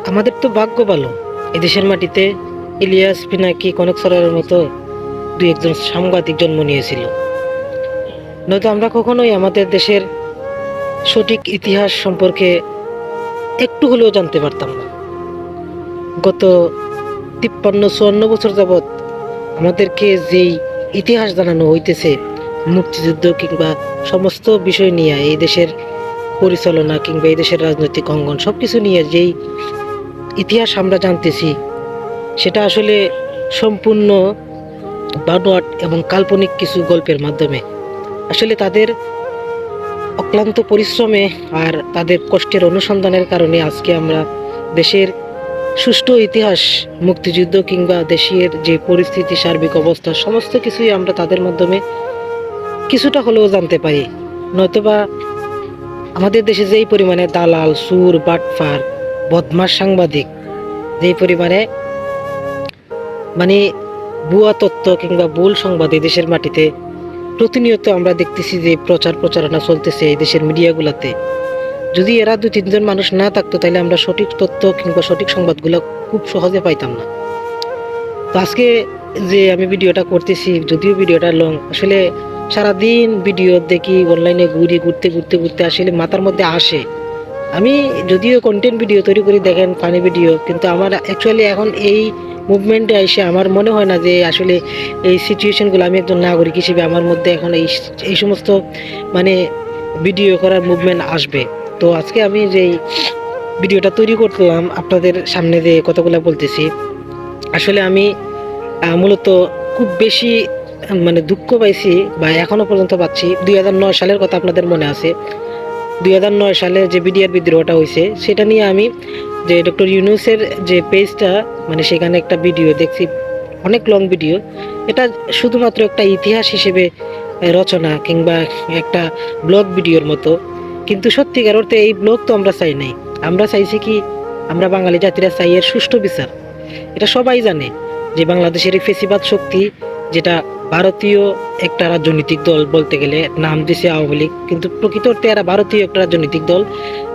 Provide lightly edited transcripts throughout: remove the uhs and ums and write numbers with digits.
আমাদের তো ভাগ্য ভালো, এদেশের মাটিতে ইলিয়াস পিনাকি কনক সরারের মতো দুই একজন সাংবাদিক জন্ম নিয়েছিল। নয়তো আমরা কখনোই আমাদের দেশের সঠিক ইতিহাস সম্পর্কে একটু হলেও জানতে পারতাম না। গত 53-54 বছর যাবৎ আমাদেরকে যেই ইতিহাস জানানো হইতেছে, মুক্তিযুদ্ধ কিংবা সমস্ত বিষয় নিয়ে, এই দেশের পরিচালনা কিংবা এই দেশের রাজনৈতিক অঙ্গন সবকিছু নিয়ে যেই ইতিহাস আমরা জানতেছি, সেটা আসলে সম্পূর্ণ বানোয়াট এবং কাল্পনিক কিছু গল্পের মাধ্যমে। আসলে তাদের অক্লান্ত পরিশ্রমে আর তাদের কষ্টের অনুসন্ধানের কারণে আজকে আমরা দেশের সুষ্ঠু ইতিহাস, মুক্তিযুদ্ধ কিংবা দেশের যে পরিস্থিতি, সার্বিক অবস্থা, সমস্ত কিছুই আমরা তাদের মাধ্যমে কিছুটা হলেও জানতে পারি। নয়তোবা আমাদের দেশে যেই পরিমাণে দালাল, সুর, বাটফার, বদমাস সাংবাদিক, যেই পরিমাণে মানে ভুয়া তথ্য কিংবা ভুল সংবাদ এই দেশের মাটিতে প্রতিনিয়ত আমরা দেখতেছি যে প্রচারণা চলতেছে এই দেশের মিডিয়াগুলোতে, যদি এরা 2-3 জন মানুষ না থাকতো তাহলে আমরা সঠিক তথ্য কিংবা সঠিক সংবাদগুলো খুব সহজে পাইতাম না। তো আজকে যে আমি ভিডিওটা করতেছি, যদিও ভিডিওটা লং, আসলে সারাদিন ভিডিও দেখি, অনলাইনে ঘুরতে আসলে মাথার মধ্যে আসে। আমি যদিও কন্টেন্ট ভিডিও তৈরি করি, দেখেন ফানি ভিডিও, কিন্তু আমার অ্যাকচুয়ালি এখন এই মুভমেন্টে এসে আমার মনে হয় না যে আসলে এই সিচুয়েশনগুলো, আমি একজন নাগরিক হিসেবে আমার মধ্যে এখন এই এই সমস্ত মানে ভিডিও করার মুভমেন্ট আসবে। তো আজকে আমি যেই ভিডিওটা তৈরি করলাম আপনাদের সামনে যে কথাগুলো বলতেছি, আসলে আমি মূলত খুব বেশি দুঃখ পাইছি, বা এখনো পর্যন্ত পাচ্ছি। 2009 সালের কথা আপনাদের মনে আছে? 2009 সালে যে বিডিআর বিদ্রোহটা হয়েছে, সেটা নিয়ে আমি যে ডক্টর ইউনূসের যে পেজটা, সেখানে একটা ভিডিও দেখছি, অনেক লং ভিডিও। এটা শুধুমাত্র একটা ইতিহাস হিসেবে রচনা কিংবা একটা ব্লগ ভিডিওর মতো, কিন্তু সত্যিকার অর্থে এই ব্লগ তো আমরা চাই নাই। আমরা চাইছি কি, আমরা বাঙালি জাতিরা চাই এর সুষ্ঠু বিচার। এটা সবাই জানে যে বাংলাদেশের এই ফেসিবাদ শক্তি, যেটা ভারতীয় একটা রাজনৈতিক দল, বলতে গেলে নাম দিছে আওয়ামী লীগ, কিন্তু প্রকৃত অর্থে এরা ভারতীয় একটা রাজনৈতিক দল,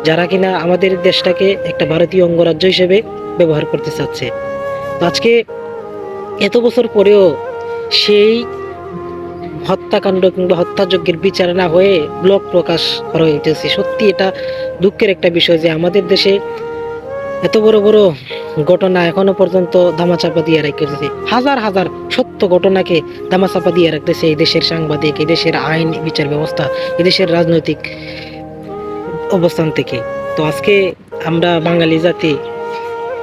যারা কিনা আমাদের দেশটাকে একটা ভারতীয় অঙ্গরাজ্য হিসেবে ব্যবহার করতে চাচ্ছে। তো আজকে এত বছর পরেও সেই হত্যাকাণ্ড কিংবা হত্যাযজ্ঞের বিচার না হয়ে ব্লগ প্রকাশ করা হইতেছে। সত্যি এটা দুঃখের একটা বিষয় যে আমাদের দেশে এত বড় বড় ঘটনা এখনো পর্যন্ত দামাচাপা দিয়ে রাখতেছে। হাজার হাজার সত্য ঘটনাকে দামাচাপা দিয়ে রাখতেছে এই দেশের সাংবাদিক, এই দেশের আইন বিচার ব্যবস্থা, এই দেশের রাজনৈতিক অবস্থান থেকে। তো আজকে আমরা বাঙালি জাতি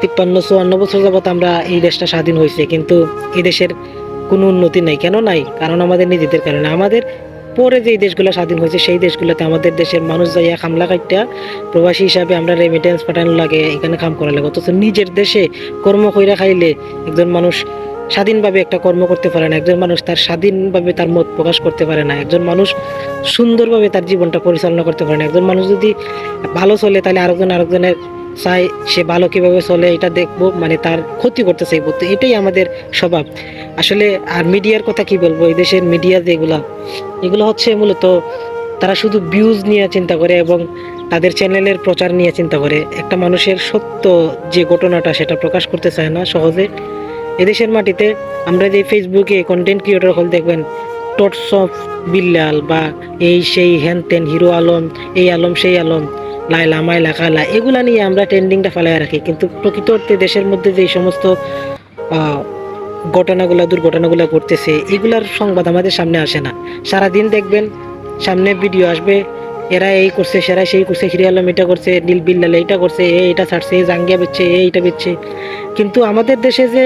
53-54 বছর যাবত আমরা এই দেশটা স্বাধীন হয়েছে, কিন্তু এই দেশের কোনো উন্নতি নাই। কেন নাই? কারণ আমাদের নিজেদের কারণে। আমাদের পরে যেই দেশগুলো স্বাধীন হয়েছে, সেই দেশগুলোতে আমাদের দেশের মানুষ যাইয়া খামলা কাটটা প্রবাসী হিসাবে আমরা রেমিটেন্স পাঠানো লাগে, এখানে কাম করা লাগে। অথচ নিজের দেশে কর্ম কইরা খাইলে একজন মানুষ স্বাধীনভাবে একটা কর্ম করতে পারে না, একজন মানুষ তার স্বাধীনভাবে তার মত প্রকাশ করতে পারে না, একজন মানুষ সুন্দরভাবে তার জীবনটা পরিচালনা করতে পারে না। একজন মানুষ যদি ভালো চলে তাহলে আরেকজনের চাই সে ভালো কিভাবে চলে এটা দেখবো, তার ক্ষতি করতে চাইবো। তো এটাই আমাদের স্বভাব আসলে। আর মিডিয়ার কথা কি বলবো, এই দেশের মিডিয়া এগুলো হচ্ছে মূলত তারা শুধু ভিউজ নিয়ে চিন্তা করে এবং তাদের চ্যানেলের প্রচার নিয়ে চিন্তা করে। একটা মানুষের সত্য যে ঘটনাটা, সেটা প্রকাশ করতে চায় না সহজে। এদেশের মাটিতে আমরা যে ফেসবুকে কন্টেন্ট ক্রিয়েটর হল দেখবেন, টটস অফ বিল্লাল বা এই সেই হ্যান তেন, হিরো আলম, এই আলম সেই আলম, লাইলা মাইলা কালা, এগুলা নিয়ে আমরা ট্রেন্ডিংটা ফেলাই রাখি। কিন্তু প্রকৃত অর্থে দেশের মধ্যে যে সমস্ত দুর্ঘটনাগুলো ঘটতেছে, এগুলার সংবাদ আমাদের সামনে আসে না। সারাদিন দেখবেন সামনে ভিডিও আসবে, এরা এই করছে, সেরা সেই করছে, হিরো আলম এটা করছে, নীল বিল্লাল এইটা করছে, এটা ছাড়ছে, জাঙ্গিয়া বেচছে, এইটা বেচছে। কিন্তু আমাদের দেশে যে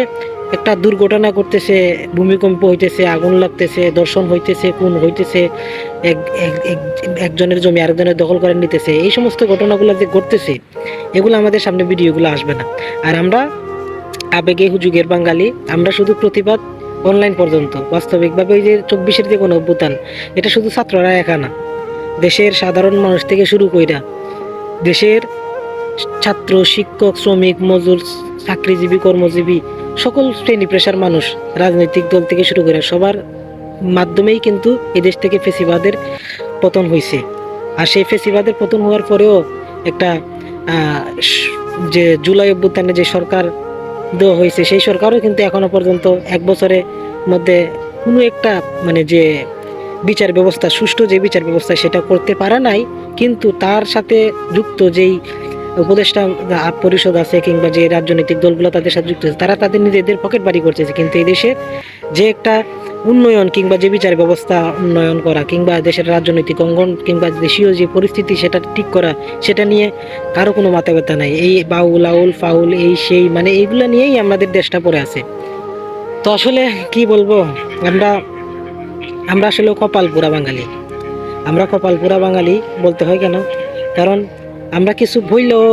একটা দুর্ঘটনা ঘটতেছে, ভূমিকম্প হইতেছে, আগুন লাগতেছে, দর্শন হইতেছে, খুন হইতেছে, একজনের জমি আরেকজনের দখল করে নিতেছে, এই সমস্ত ঘটনাগুলো যে ঘটতেছে, এগুলো আমাদের সামনে ভিডিওগুলো আসবে না। আর আমরা আবেগে হুজুগের বাঙালি, আমরা শুধু প্রতিবাদ অনলাইন পর্যন্ত। বাস্তবিকভাবে ওই যে 24-এর যে কোনো অভ্যুত্থান, এটা শুধু ছাত্ররা একা না, দেশের সাধারণ মানুষ থেকে শুরু কইরা দেশের ছাত্র, শিক্ষক, শ্রমিক, মজুর, চাকরিজীবী, কর্মজীবী, সকল শ্রেণী পেশার মানুষ, রাজনৈতিক দল থেকে শুরু করে সবার মাধ্যমেই কিন্তু এদেশ থেকে ফেসিবাদের পতন হয়েছে। আর সেই ফেসিবাদের পতন হওয়ার পরেও একটা যে জুলাই অভ্যুত্থানে যে সরকার দেওয়া হয়েছে সেই সরকারও কিন্তু এখনো পর্যন্ত 1 বছরের মধ্যে কোনো একটা মানে যে বিচার ব্যবস্থা, সুষ্ঠু যে বিচার ব্যবস্থা সেটা করতে পারে নাই। কিন্তু তার সাথে যুক্ত যেই উপদেষ্টা পরিষদ আছে কিংবা যে রাজনৈতিক দলগুলো তাদের সাথে যুক্ত আছে, তারা তাদের নিজেদের পকেট বাড়ি করতেছে। কিন্তু এই দেশে যে একটা উন্নয়ন কিংবা যে বিচার ব্যবস্থা উন্নয়ন করা কিংবা দেশের রাজনৈতিক অঙ্গন কিংবা দেশীয় যে পরিস্থিতি সেটা ঠিক করা, সেটা নিয়ে কারো কোনো মাথা ব্যথা নাই। এই বাউল আউল ফাউল এই সেই মানে এইগুলো নিয়েই আমাদের দেশটা পড়ে আছে। তো আসলে কি বলবো, আমরা আমরা আসলে কপাল পোড়া বাঙালি। আমরা কপাল পোড়া বাঙালি বলতে হয় কেন, কারণ আমরা কিছু বললেও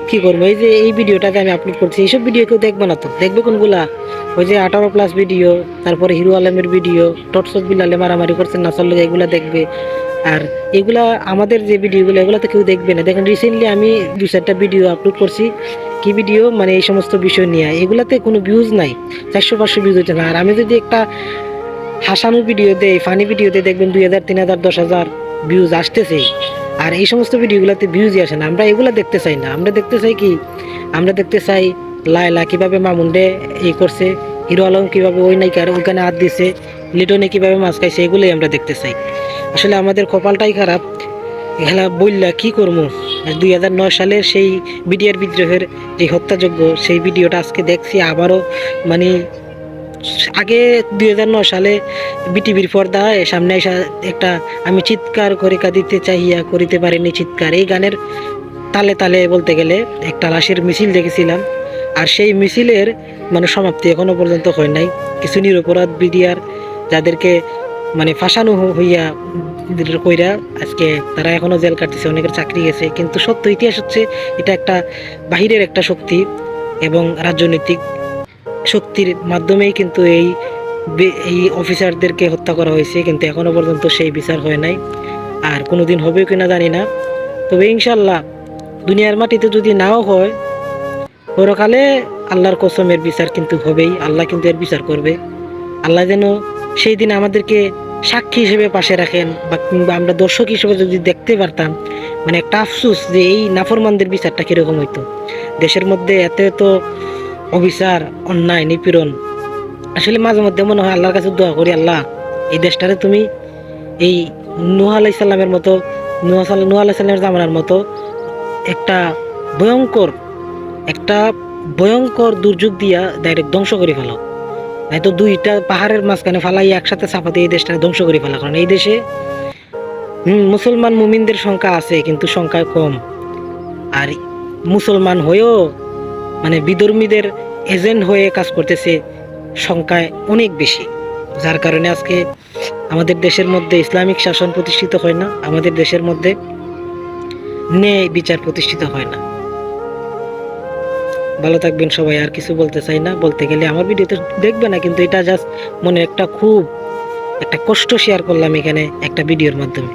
কি করবো, এই যে এই ভিডিওটাতে আমি আপলোড করছি এইসব ভিডিও কেউ দেখবো না। তো দেখবে কোনগুলা, ওই যে 18+ ভিডিও, তারপরে হিরো আলমের ভিডিও, টটসট বিলালে মারামারি করছেন না চললে এগুলা দেখবে। আর এগুলা আমাদের যে ভিডিওগুলো এগুলো তো কেউ দেখবে না। দেখেন রিসেন্টলি আমি 2-4টা ভিডিও আপলোড করছি, কি ভিডিও মানে এই সমস্ত বিষয় নিয়ে, এগুলাতে কোনো ভিউজ নাই, 400-500 ভিউজ হচ্ছে না। আর আমি যদি একটা হাসানো ভিডিও দেয়, ফানি ভিডিওতে দেখবেন 2000, 3000, 10,000 ভিউজ আসতেছে। আর এই সমস্ত ভিডিওগুলোতে ভিউজই আসে না। আমরা এগুলো দেখতে চাই না। আমরা দেখতে চাই কি, আমরা দেখতে চাই লায়লা কিভাবে মামুন্ডে এই করছে, হিরো আলম কিভাবে ওই নায়িকার ওইখানে হাত দিছে, লিটনে কিভাবে মাছ খাইছে, এগুলোই আমরা দেখতে চাই। আসলে আমাদের কপালটাই খারাপ। এগুলা বললা কি করবো। 2009 সালের সেই বিডিআর বিদ্রোহের যে হত্যাযজ্ঞ, সেই ভিডিওটা আজকে দেখছি আবারও। মানে আগে 2009 সালে বিটিভির পর্দায় সামনে এসে একটা আমি চিৎকার করে কাঁদিতে চাহিয়া করিতে পারিনি চিৎকার, এই গানের তালে তালে বলতে গেলে একটা লাশের মিছিল দেখেছিলাম। আর সেই মিছিলের মানে সমাপ্তি এখনো পর্যন্ত হয় নাই। কিছু নিরপরাধ বিডিআর যাদেরকে মানে ফাঁসানো হইয়া কইরা আজকে তারা এখনো জেল কাটতেছে, অনেকের চাকরি গেছে। কিন্তু সত্য ইতিহাস হচ্ছে এটা একটা বাহিরের একটা শক্তি এবং রাজনৈতিক শক্তির মাধ্যমেই কিন্তু এই অফিসারদেরকে হত্যা করা হয়েছে। কিন্তু এখনো পর্যন্ত সেই বিচার হয় নাই, আর কোনোদিন হবে কিনা জানি না। তবে ইনশাল্লাহ দুনিয়ার মাটিতে যদি নাও হয়, পরকালে আল্লাহর কসমের বিচার কিন্তু হবেই। আল্লাহ কিন্তু এর বিচার করবে। আল্লাহ যেন সেই দিন আমাদেরকে সাক্ষী হিসেবে পাশে রাখেন, বা কিংবা আমরা দর্শক হিসেবে যদি দেখতে পারতাম। মানে একটা আফসোস যে এই নাফরমানদের বিচারটা কিরকম হইতো। দেশের মধ্যে এত এত অবিচার, অন্যায়, নিপীড়ন। আসলে মাঝে মধ্যে মনে হয় আল্লাহর কাছে দোয়া করি, আল্লাহ এই দেশটারে তুমি এই নূহ আলাইহিস সালামের মতো, নূহ আলাইহিস সালামের জামানার মতো একটা ভয়ঙ্কর একটা ভয়ঙ্কর দুর্যোগ দিয়া ডাইরেক্ট ধ্বংস করে ফেলো। নয়তো 2টা পাহাড়ের মাঝখানে ফালাই একসাথে চাপাতে এই দেশটা ধ্বংস করে ফেলা। কারণ এই দেশে মুসলমান মুমিনদের সংখ্যা আছে কিন্তু সংখ্যায় কম। আর মুসলমান হয়েও মানে বিধর্মীদের এজেন্ট হয়ে কাজ করতেছে সংখ্যায় অনেক বেশি। যার কারণে আজকে আমাদের দেশের মধ্যে ইসলামিক শাসন প্রতিষ্ঠিত হয় না, আমাদের দেশের মধ্যে ন্যায় বিচার প্রতিষ্ঠিত হয় না। ভালো থাকবেন সবাই, আর কিছু বলতে চাই না। বলতে গেলে আমার ভিডিওতে দেখবে না, কিন্তু এটা জাস্ট মনে একটা খুব একটা কষ্ট শেয়ার করলাম এখানে একটা ভিডিওর মাধ্যমে।